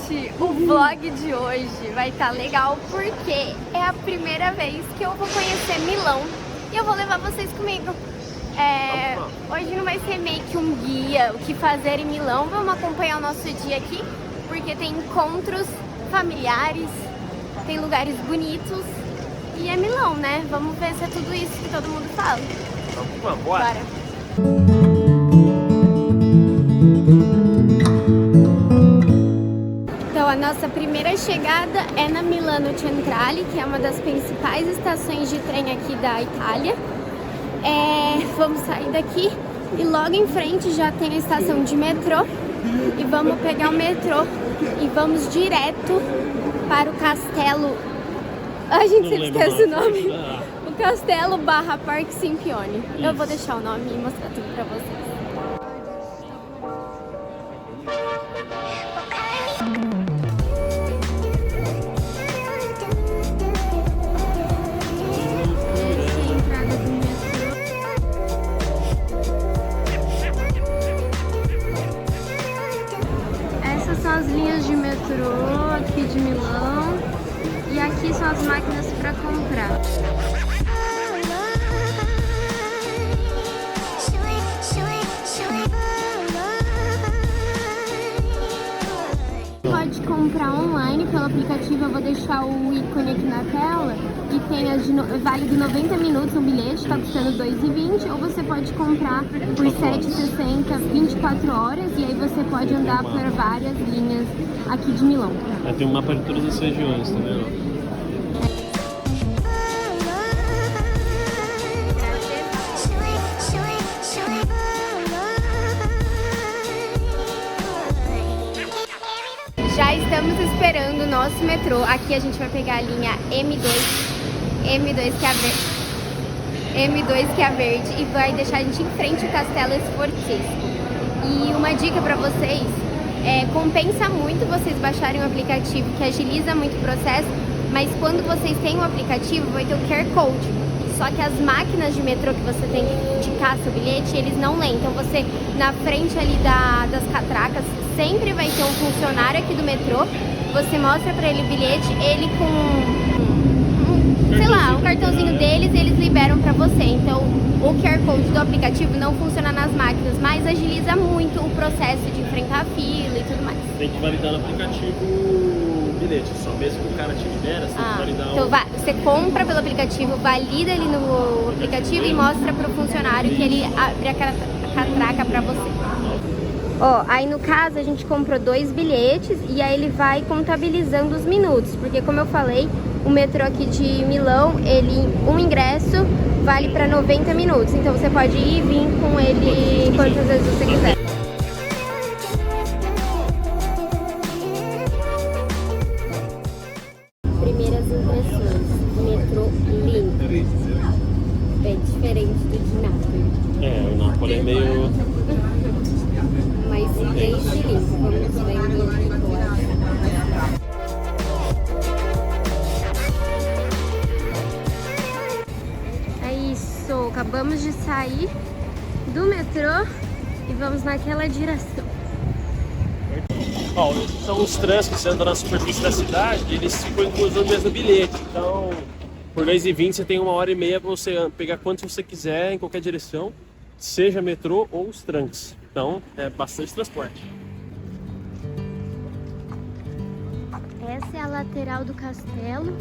Gente, o vlog de hoje vai estar legal porque é a primeira vez que eu vou conhecer Milão e eu vou levar vocês comigo. Hoje não vai ser meio que um guia, o que fazer em Milão. Vamos acompanhar o nosso dia aqui porque tem encontros familiares, tem lugares bonitos e é Milão, né? Vamos ver se é tudo isso que todo mundo fala. Vamos, bora! Então a nossa primeira chegada é na Milano Centrale, que é uma das principais estações de trem aqui da Itália. Vamos sair daqui e logo em frente já tem a estação de metrô e vamos pegar o metrô e vamos direto para o castelo. A gente sempre esquece o nome. O Castelo / Parque Sempione. Eu vou deixar o nome e mostrar tudo pra vocês. Essas são as linhas de metrô aqui de Milão. E aqui são as máquinas para comprar. Pode comprar online pelo aplicativo, eu vou deixar o ícone aqui na tela. E tem válido 90 minutos um bilhete, tá custando R$2,20. Ou você pode comprar por R$7,60, 24 horas. E aí você pode andar por várias linhas aqui de Milão. Tem um mapa de todas as regiões, tá vendo? Já estamos esperando o nosso metrô. Aqui a gente vai pegar a linha M2 que é a verde e vai deixar a gente em frente ao Castelo Sforzesco. E uma dica para vocês, compensa muito vocês baixarem um aplicativo que agiliza muito o processo, mas quando vocês têm um aplicativo vai ter o QR Code. Só que as máquinas de metrô que você tem que indicar seu bilhete, eles não leem. Então você, na frente ali das catracas, sempre vai ter um funcionário aqui do metrô. Você mostra pra ele o bilhete, ele com, sei lá, um cartãozinho deles, eles liberam pra você. Então o QR Code do aplicativo não funciona nas máquinas, mas agiliza muito o processo de enfrentar a fila e tudo mais. Tem que validar no aplicativo o bilhete, só mesmo que o cara te libera, você tem que validar então você compra pelo aplicativo, valida ele no aplicativo e mostra pro funcionário que ele abre a catraca pra você. Aí no caso a gente comprou 2 bilhetes e aí ele vai contabilizando os minutos, porque como eu falei, o metrô aqui de Milão, um ingresso vale para 90 minutos, então você pode ir e vir com ele quantas vezes você quiser. Primeiras impressões, metrô limpo, bem diferente do de Nápoles. O Nápoles é meio... Mas bem limpo, vamos vendo agora. É isso, acabamos de sair do metrô e vamos naquela direção. São os trens que você anda na superfície da cidade, eles ficam inclusos no mesmo bilhete. Então, por R$2,20 você tem 1h30 para você pegar quantos você quiser em qualquer direção, seja metrô ou os trens. Então, é bastante transporte. Essa é a lateral do castelo.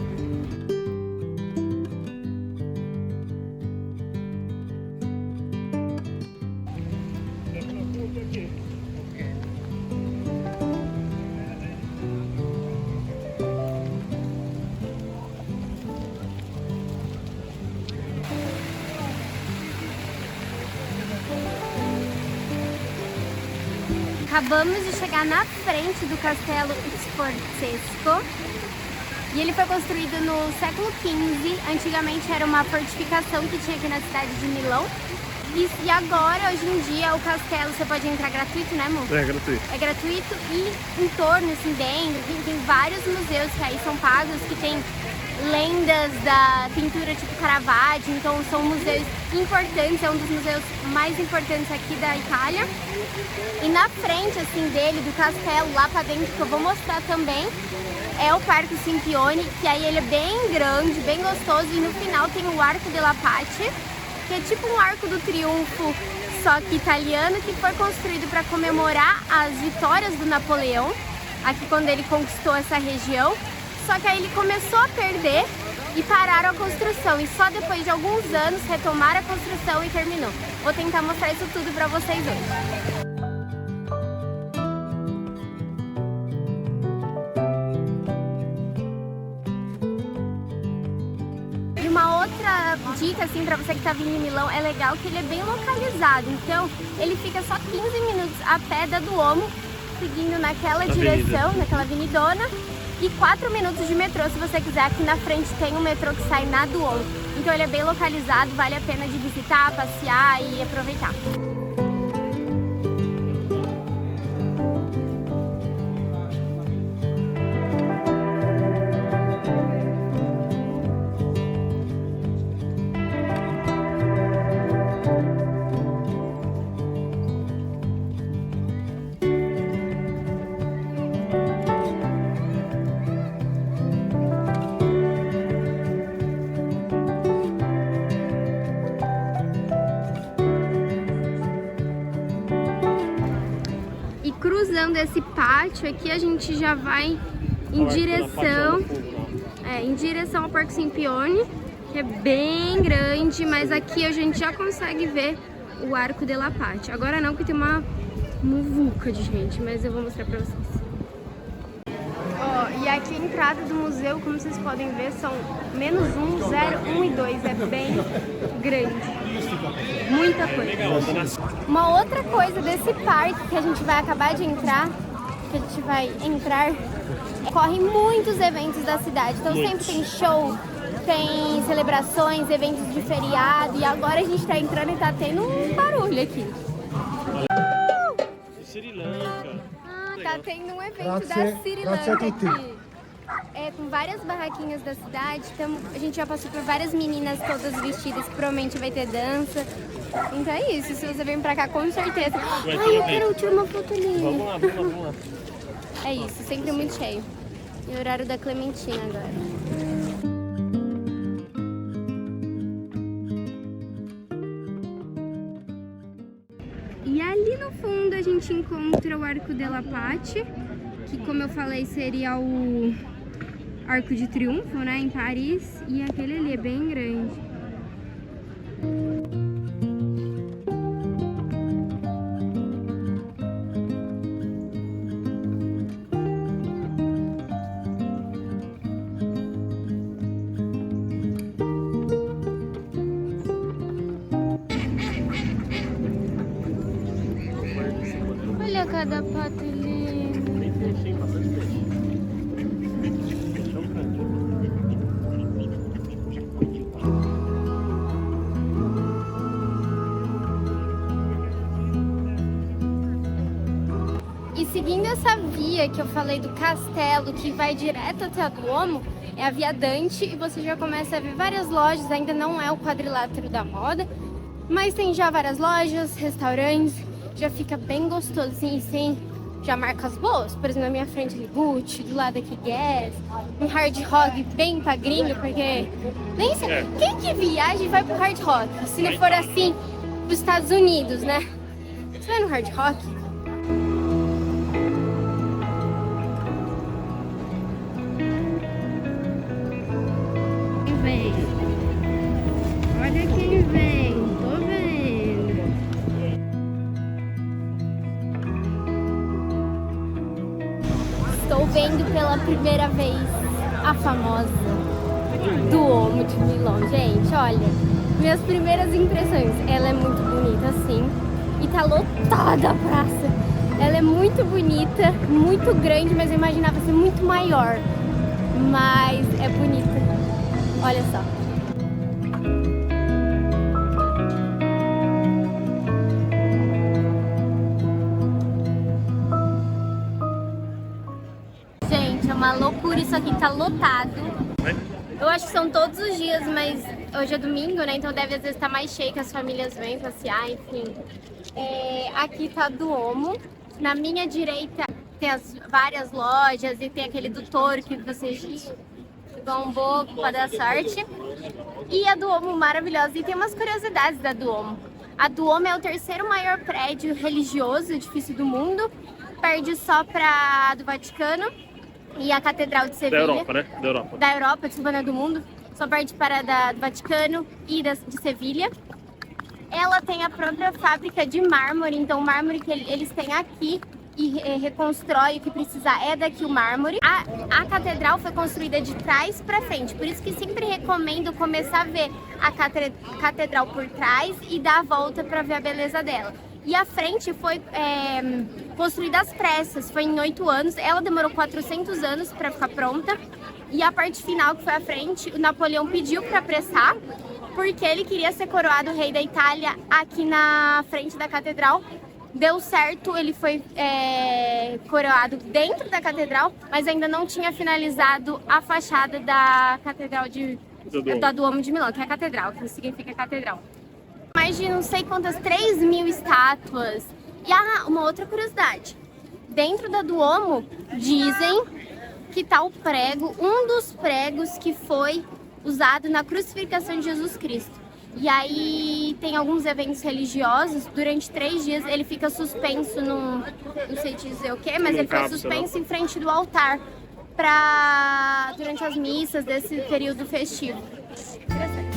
Acabamos de chegar na frente do Castelo Sforzesco e ele foi construído no século XV. Antigamente era uma fortificação que tinha aqui na cidade de Milão. E agora, hoje em dia, o castelo você pode entrar gratuito, né, amor? É gratuito. É gratuito e em torno, assim, dentro, tem vários museus que aí são pagos, que tem lendas da pintura tipo Caravaggio, então são museus importantes, é um dos museus mais importantes aqui da Itália. E na frente assim dele, do castelo, lá pra dentro, que eu vou mostrar também, é o Parque Sempione, que aí ele é bem grande, bem gostoso, e no final tem o Arco della Pace, que é tipo um arco do triunfo, só que italiano, que foi construído para comemorar as vitórias do Napoleão, aqui quando ele conquistou essa região. Só que aí ele começou a perder e pararam a construção, e só depois de alguns anos retomaram a construção e terminou. Vou tentar mostrar isso tudo para vocês hoje. Outra dica assim para você que tá vindo em Milão, é legal que ele é bem localizado, então ele fica só 15 minutos a pé da Duomo, seguindo naquela direção, naquela avenidona, e 4 minutos de metrô se você quiser. Aqui na frente tem um metrô que sai na Duomo, então ele é bem localizado, vale a pena de visitar, passear e aproveitar. Cruzando esse pátio aqui, a gente já vai em direção ao Parque Sempione, que é bem grande, mas aqui a gente já consegue ver o Arco della Pace. Agora não, porque tem uma muvuca de gente, mas eu vou mostrar pra vocês. Ó, e aqui a entrada do museu, como vocês podem ver, são -1, 0, 1 e 2, é bem grande. Muita coisa. Uma outra coisa desse parque que a gente vai acabar de entrar, correm muitos eventos da cidade. Então sempre tem show, tem celebrações, eventos de feriado, e agora a gente tá entrando e tá tendo um barulho aqui. Sri Lanka. Ah, tá tendo um evento da Sri Lanka aqui. É, com várias barraquinhas da cidade. A gente já passou por várias meninas todas vestidas, que provavelmente vai ter dança. Então é isso, se você vem pra cá, com certeza. Ai, eu quero tirar uma foto ali. Vamos lá. É isso, sempre muito cheio. E o horário da Clementina agora. E ali no fundo a gente encontra o Arco della Pace, que, como eu falei, seria o Arco de Triunfo, né, em Paris. E aquele ali é bem grande. Olha cada pato lindo. Bem fechadinho, bastante peixe. E seguindo essa via que eu falei do castelo, que vai direto até a Duomo, é a Via Dante, e você já começa a ver várias lojas. Ainda não é o quadrilátero da moda, mas tem já várias lojas, restaurantes. Já fica bem gostoso, assim, sem já marcas boas. Por exemplo, na minha frente ali, Gucci, do lado aqui, Guess, um hard rock bem pra gringa, porque nem sei, quem que viaja e vai pro hard rock? Se não for assim, pros Estados Unidos, né? Você vai no hard rock? Quem vem? Olha quem vem, tô vendo. Estou vendo pela primeira vez a famosa Duomo de Milão. Gente, olha, minhas primeiras impressões. Ela é muito bonita, sim, e tá lotada a praça. Ela é muito bonita, muito grande, mas eu imaginava ser muito maior. Mas é bonita. Olha só. Gente, é uma loucura, isso aqui tá lotado. Eu acho que são todos os dias, mas hoje é domingo, né? Então deve às vezes estar mais cheio, que as famílias vêm passear, enfim. Aqui tá Duomo. Na minha direita tem várias lojas e tem aquele do touro que vocês vão para dar sorte. E a Duomo maravilhosa. E tem umas curiosidades da Duomo. A Duomo é o terceiro maior prédio religioso, edifício do mundo. Perde só para do Vaticano e a Catedral de Sevilha. Da Europa, né? Da Europa, desculpa, não é do mundo. Só perde para do Vaticano e de Sevilha. Ela tem a própria fábrica de mármore, então o mármore que eles têm aqui e reconstrói o que precisar é daqui o mármore. A catedral foi construída de trás para frente, por isso que sempre recomendo começar a ver a catedral por trás e dar a volta para ver a beleza dela. E a frente foi construída às pressas, foi em 8 anos, ela demorou 400 anos para ficar pronta. E a parte final, que foi a frente, o Napoleão pediu para apressar, porque ele queria ser coroado rei da Itália aqui na frente da catedral. Deu certo, ele foi coroado dentro da catedral, mas ainda não tinha finalizado a fachada da catedral da Duomo de Milão, que é a catedral, que significa catedral. Mais de não sei quantas, 3.000 estátuas. E uma outra curiosidade, dentro da Duomo dizem que tá o prego, um dos pregos que foi usado na crucificação de Jesus Cristo. E aí tem alguns eventos religiosos, durante 3 dias ele fica suspenso não sei te dizer o que, mas ele fica suspenso em frente do altar durante as missas desse período festivo. Interessante.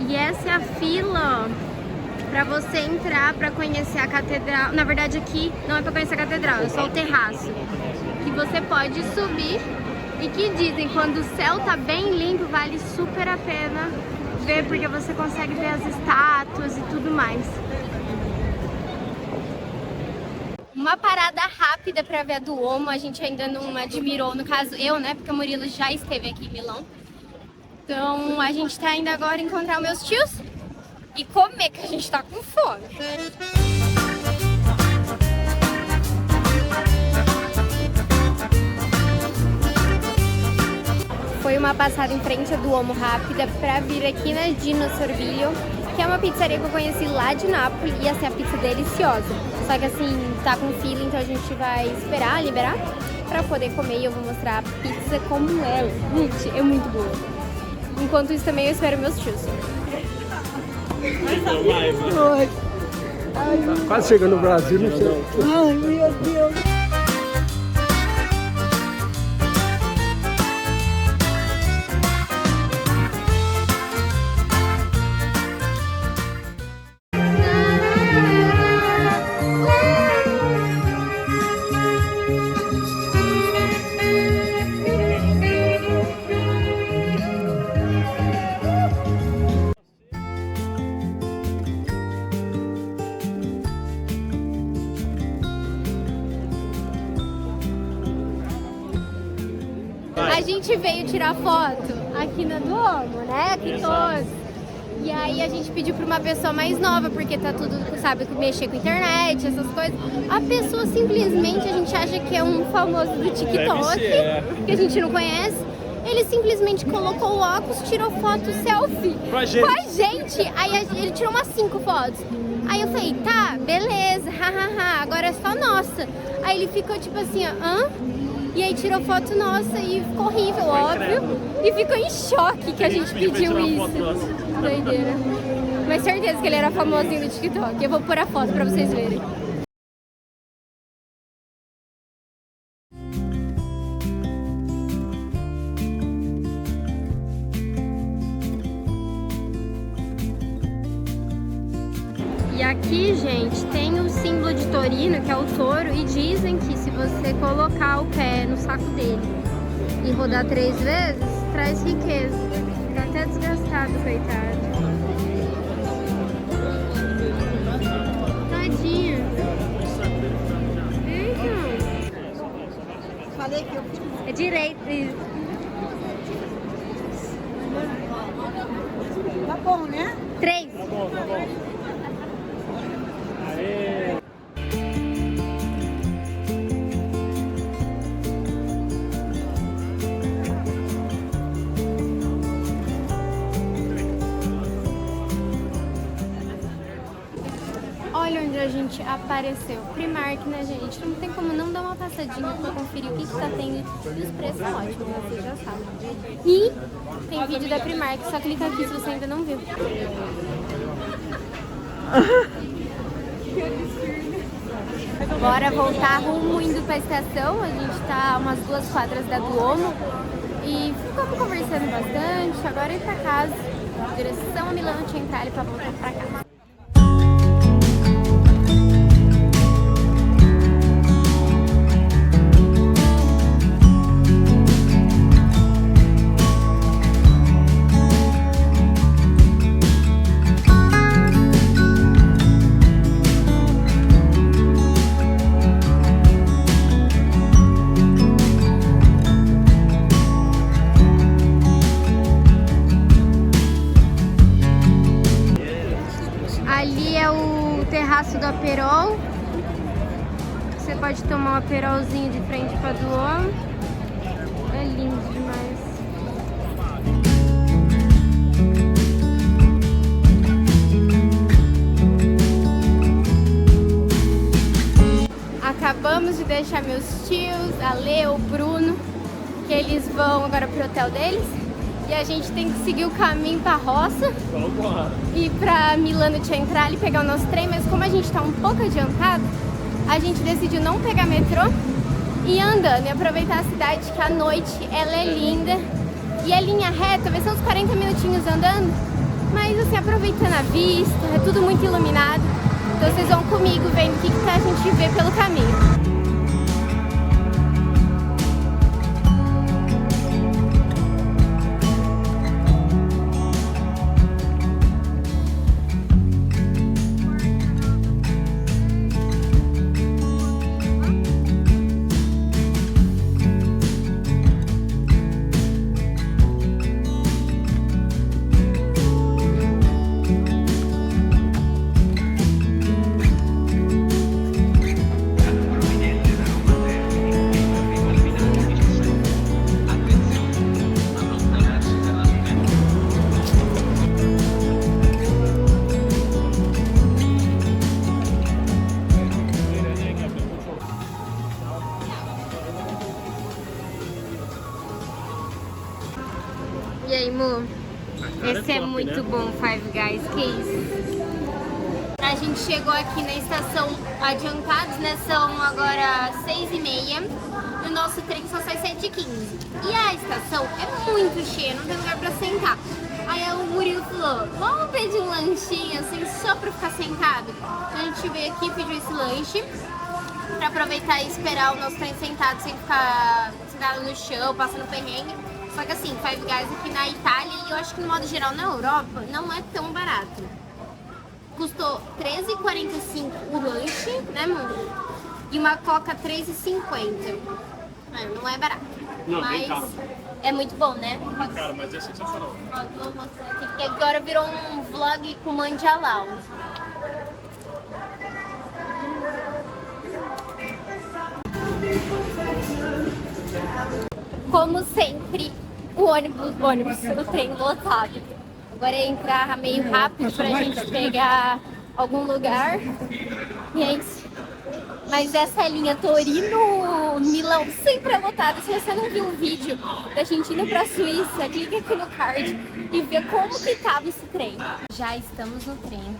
E essa é a fila para você entrar, para conhecer a catedral. Na verdade aqui não é para conhecer a catedral, é só o terraço. Que você pode subir e que dizem quando o céu tá bem limpo vale super a pena ver, porque você consegue ver as estátuas e tudo mais. Uma parada rápida para ver a Duomo, a gente ainda não admirou, no caso eu, né, porque o Murilo já esteve aqui em Milão. Então a gente tá indo agora encontrar os meus tios e comer, que a gente tá com fome. Foi uma passada em frente à Duomo rápida pra vir aqui na Dino Sorbillo, que é uma pizzaria que eu conheci lá de Nápoles e assim, a pizza deliciosa. Só que assim, tá com fila, então a gente vai esperar liberar pra poder comer e eu vou mostrar a pizza como ela. Gente, é muito boa. Enquanto isso também eu espero meus tios. Quase chegando no Brasil, não sei. Ai, meu Deus. A gente veio tirar foto aqui na Duomo, né? Aqui todos. E aí a gente pediu pra uma pessoa mais nova, porque tá tudo, sabe, mexer com internet, essas coisas. A pessoa simplesmente, a gente acha que é um famoso do TikTok, que a gente não conhece. Ele simplesmente colocou o óculos, tirou foto selfie com a gente. Aí ele tirou umas 5 fotos. Aí eu falei, tá, beleza, hahaha, agora é só nossa. Aí ele ficou tipo assim, hã? E aí tirou foto nossa e ficou horrível, óbvio. E ficou em choque que a gente pediu isso. Doideira. Mas certeza que ele era famosinho no TikTok. Eu vou pôr a foto pra vocês verem. E aqui, gente, tem o símbolo de taurino, que é o touro, e dizem que se você colocar o pé no saco dele e rodar 3 vezes, traz riqueza. Fica até desgastado, coitado. Tadinho. Falei que eu fiz. É direito. Tá bom, né? Tá 3. bom. Aê! Olha onde a gente apareceu. Primark, né, gente? Não tem como não dar uma passadinha pra conferir o que tá tendo. E os preços são ótimos, vocês já sabem. E tem vídeo da Primark, só clica aqui se você ainda não viu. Bora voltar rumo indo pra estação. A gente tá a umas 2 quadras da Duomo. E ficamos conversando bastante. Agora é ir pra casa. Direção a Milano Centrale pra voltar pra casa. Ali é o terraço do Aperol. Você pode tomar um Aperolzinho de frente para Duomo. É lindo demais. Acabamos de deixar meus tios, a Lê, o Bruno, que eles vão agora pro hotel deles. E a gente tem que seguir o caminho pra roça e pra Milano Centrale pegar o nosso trem, mas como a gente tá um pouco adiantado, a gente decidiu não pegar metrô e ir andando e aproveitar a cidade, que à noite ela é linda e é linha reta, vai ser uns 40 minutinhos andando, mas assim, aproveitando a vista, é tudo muito iluminado, então vocês vão comigo vendo o que a gente vê pelo caminho. E aí, Mu? Esse é muito bom, Five Guys. Que isso? A gente chegou aqui na estação adiantados, né? São agora 6h30 e o nosso trem só sai 7h15. E a estação é muito cheia, não tem lugar pra sentar. Aí o Murilo falou, vamos pedir um lanchinho assim, só pra ficar sentado. Então a gente veio aqui e pediu esse lanche pra aproveitar e esperar o nosso trem sentado, sem ficar sentado no chão, passando perrengue. Só que assim, Five Guys aqui na Itália e eu acho que no modo geral na Europa não é tão barato. Custou R$13,45 o lanche, né, mano? E uma coca R$3,50. Não é barato. Não, mas caro. é muito bom, né? Cara, mas é sensacional. Vou mostrar aqui, porque agora virou um vlog com Mandialau. Como sempre, o trem lotado. Agora é entrar meio rápido pra gente pegar algum lugar. E é isso. Mas essa linha Torino-Milão sempre é lotada. Se você não viu o vídeo da gente indo pra Suíça, clica aqui no card e vê como que tava esse trem. Já estamos no trem.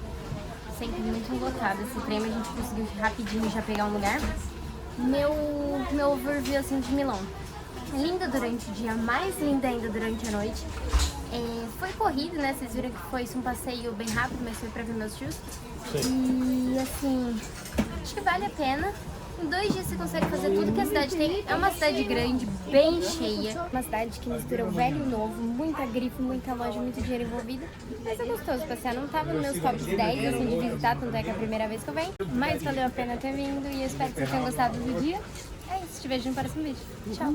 Sempre muito lotado esse trem, mas a gente conseguiu rapidinho já pegar um lugar. Meu overview assim de Milão. Linda durante o dia, mais linda ainda durante a noite. Foi corrido, né? Vocês viram que foi um passeio bem rápido, mas foi pra ver meus tios. Sim. E assim, acho que vale a pena. Em 2 dias você consegue fazer tudo que a cidade tem. É uma cidade grande, bem cheia. Uma cidade que mistura o velho e o novo. Muita grife, muita loja, muito dinheiro envolvido. Mas é gostoso passear. Não tava nos meus tops 10 assim, de visitar, tanto é que é a primeira vez que eu venho. Mas valeu a pena ter vindo e eu espero que vocês tenham gostado do dia. É isso, te vejo no próximo vídeo. Tchau!